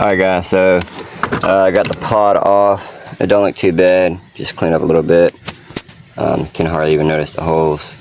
Alright guys, so I got the pod off. It don't look too bad, just clean up a little bit. Can hardly even notice the holes.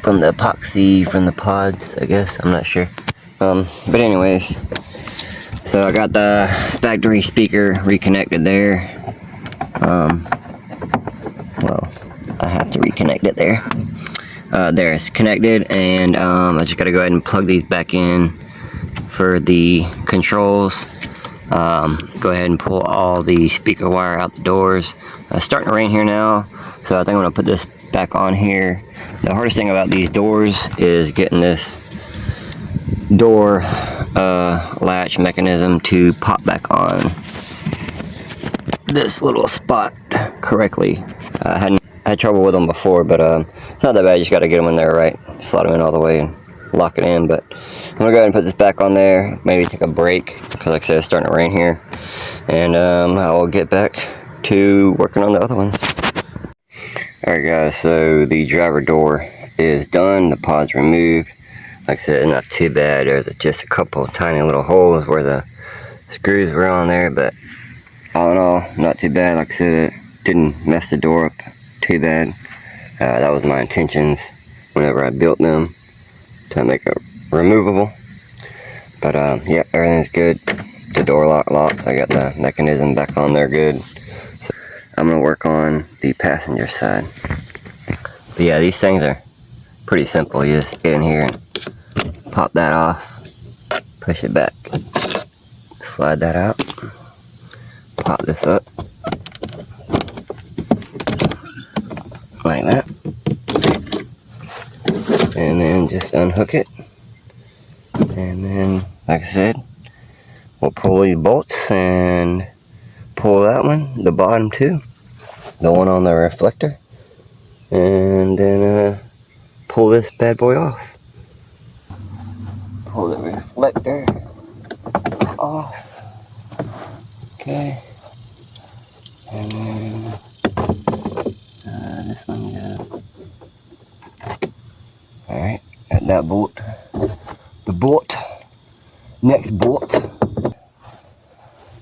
From the epoxy, from the pods, I guess, I'm not sure. But anyways, so I got the factory speaker reconnected there. Well, I have to reconnect it there. There, it's connected, and I just gotta go ahead and plug these back in for the controls. Go ahead and pull all the speaker wire out the doors. It's starting to rain here now, so I think I'm gonna put this back on here. The hardest thing about these doors is getting this door latch mechanism to pop back on this little spot correctly. I had trouble with them before, but it's not that bad. You just got to get them in there right, slide them in all the way and lock it in. But I'm gonna go ahead and put this back on there, maybe take a break, because like I said, it's starting to rain here, and I will get back to working on the other ones. Alright guys, so the driver door is done, the pod's removed. Like I said, not too bad. There's just a couple of tiny little holes where the screws were on there, but all in all, not too bad. Like I said, it didn't mess the door up too bad. That was my intentions whenever I built them, to make it removable. But yeah, everything's good. The door locks. I got the mechanism back on there good. So I'm gonna work on the passenger side. But yeah, these things are pretty simple. You just get in here and pop that off, push it back, slide that out, pop this up, like that, and then just unhook it, and then, like I said, we'll pull these bolts and pull that one, the bottom two, the one on the reflector, and then pull this bad boy off. Pull the reflector off. Okay. And then this one goes. Alright, at that bolt. The bolt. Next bolt.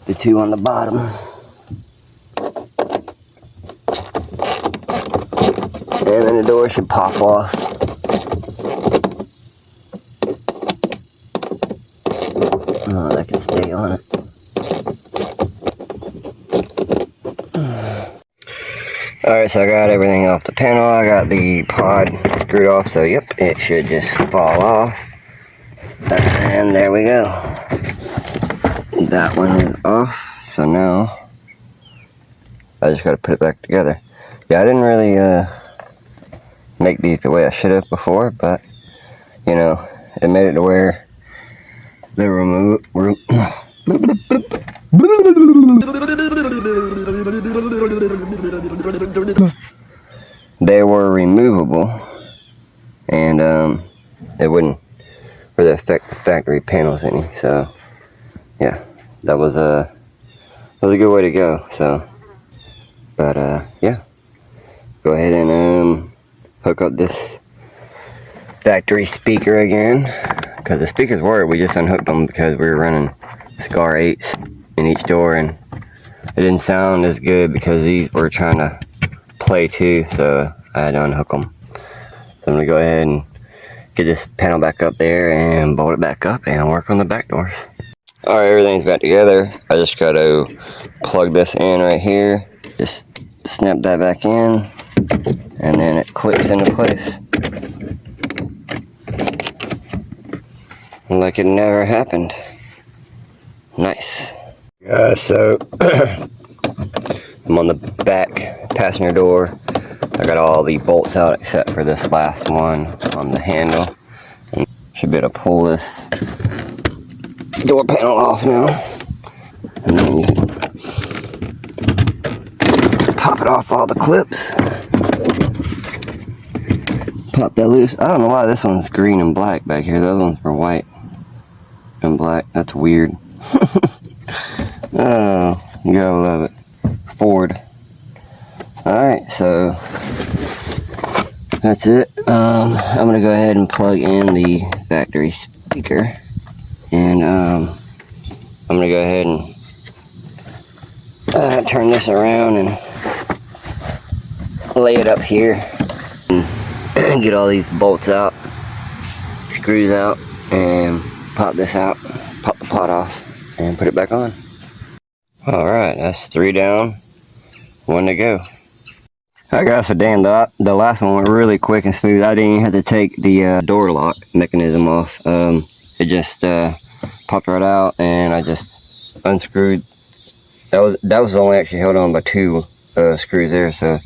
The two on the bottom. And then the door should pop off. Oh, that can stay on it. Alright, so I got everything off the panel. I got the pod screwed off, so yep, it should just fall off. And there we go. That one is off, so now I just gotta put it back together. Yeah, I didn't really make these the way I should have before, but you know, it made it to where they were removable, and it wouldn't really affect the factory panels any. So yeah, that was a good way to go. So, but yeah, go ahead and hook up this factory speaker again. Because the speakers were, we just unhooked them because we were running SCAR 8s in each door, and it didn't sound as good because these were trying to play too, so I had to unhook them. So I'm going to go ahead and get this panel back up there and bolt it back up and work on the back doors. Alright, everything's back together. I just got to plug this in right here. Just snap that back in, and then it clips into place. Like it never happened. Nice. So I'm on the back passenger door. I got all the bolts out except for this last one on the handle. And should be able to pull this door panel off now. And then you can pop it off all the clips. Pop that loose. I don't know why this one's green and black back here. The other ones were white and black. That's weird. Oh, you gotta love it. Ford. Alright, so that's it. I'm gonna go ahead and plug in the factory speaker, and I'm gonna go ahead and turn this around and lay it up here and get all these bolts out, screws out, and pop this out, pop the pot off, and put it back on. Alright, that's 3 down, 1 to go. Alright guys, so Dan, the last one went really quick and smooth. I didn't even have to take the door lock mechanism off. It just popped right out, and I just unscrewed. That was only actually held on by 2 screws there, so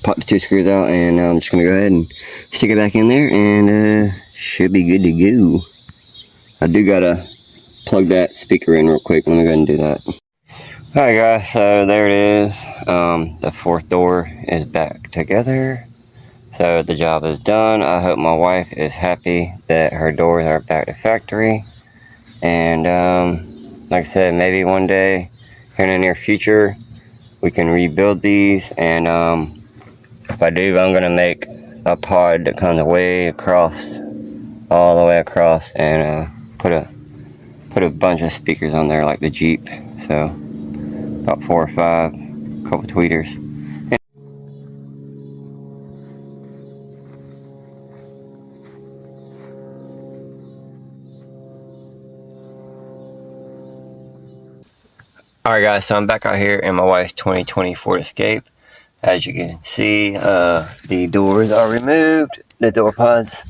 popped the 2 screws out, and now I'm just gonna go ahead and stick it back in there, and should be good to go. I do gotta plug that speaker in real quick. Let me go ahead and do that. Alright guys, so there it is. The 4th door is back together. So the job is done. I hope my wife is happy that her doors are back to factory. And like I said, maybe one day here in the near future we can rebuild these. And if I do, I'm gonna make a pod that comes way across, all the way across, and put a bunch of speakers on there like the Jeep. So about 4 or 5, couple tweeters. Alright guys, so I'm back out here in my wife's 2020 Ford Escape. As you can see, the doors are removed, the door pods,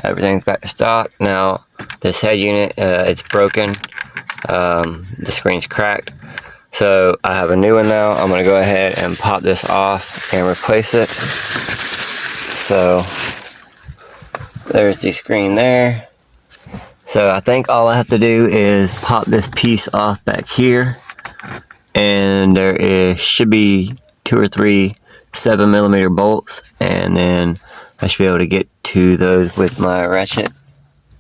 everything's back to stock. Now, this head unit, it's broken, the screen's cracked. So I have a new one now. I'm going to go ahead and pop this off and replace it. So there's the screen there. So I think all I have to do is pop this piece off back here. And there should be 2 or 3 7mm bolts. And then I should be able to get to those with my ratchet,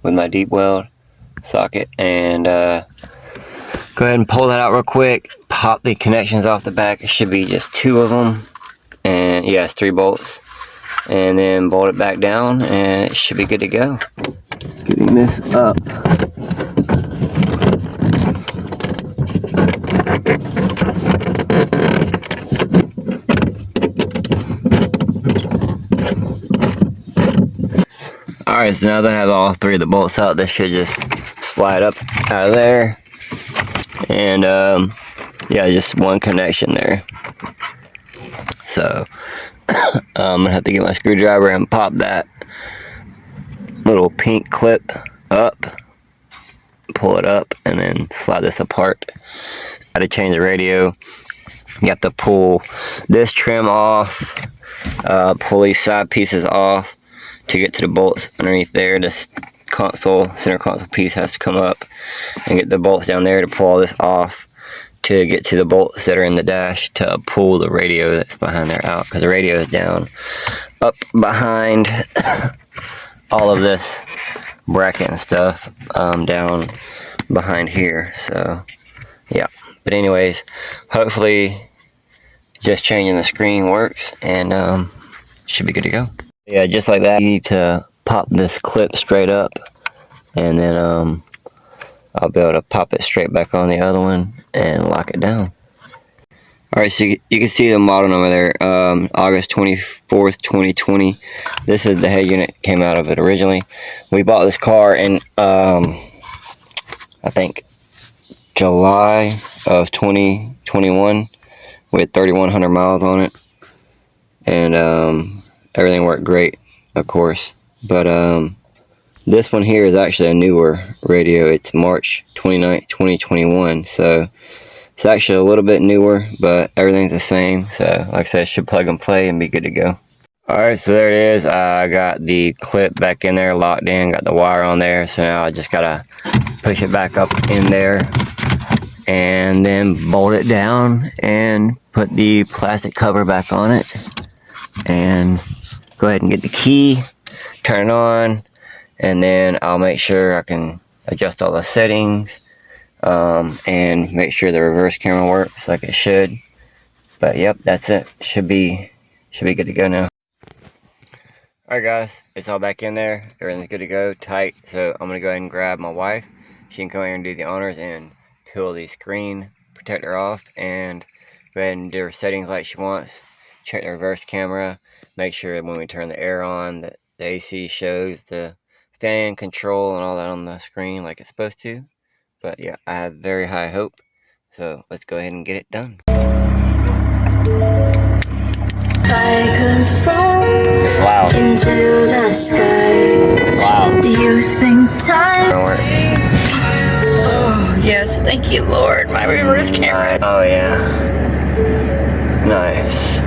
with my deep weld socket. And go ahead and pull that out real quick. Pop the connections off the back. It should be just 2 of them, and yeah, it's 3 bolts, and then bolt it back down, and it should be good to go. Getting this up. Alright, so now that I have all 3 of the bolts out, this should just slide up out of there. And yeah, just 1 connection there. So I'm gonna have to get my screwdriver and pop that little pink clip up, pull it up, and then slide this apart. Got to change the radio. You have to pull this trim off, pull these side pieces off to get to the bolts underneath there. This center console piece has to come up and get the bolts down there to pull all this off, to get to the bolts that are in the dash to pull the radio that's behind there out, because the radio is down up behind all of this bracket and stuff, down behind here. So yeah, but anyways, hopefully just changing the screen works, and should be good to go. Yeah, just like that, you need to pop this clip straight up, and then I'll be able to pop it straight back on the other one and lock it down. Alright, so you can see the model number there, August 24th, 2020. This is the head unit came out of it originally. We bought this car in, I think, July of 2021 with 3,100 miles on it. And everything worked great, of course. But this one here is actually a newer radio. It's March 29th, 2021. So it's actually a little bit newer, but everything's the same. So like I said, it should plug and play and be good to go. Alright, so there it is. I got the clip back in there, locked in, got the wire on there. So now I just gotta push it back up in there and then bolt it down and put the plastic cover back on it. And go ahead and get the key, turn it on, and then I'll make sure I can adjust all the settings, and make sure the reverse camera works like it should. But yep, that's it. Should be good to go now. Alright guys, it's all back in there. Everything's good to go, tight. So I'm gonna go ahead and grab my wife. She can come here and do the honors and peel the screen protector off and go ahead and do her settings like she wants. Check the reverse camera. Make sure when we turn the air on that the AC shows the fan control and all that on the screen like it's supposed to. But yeah, I have very high hope. So let's go ahead and get it done. I could fall It's loud. into the sky. Wow. Do you think time? Oh, yes. Thank you, Lord. My reverse camera. Oh, yeah. Nice.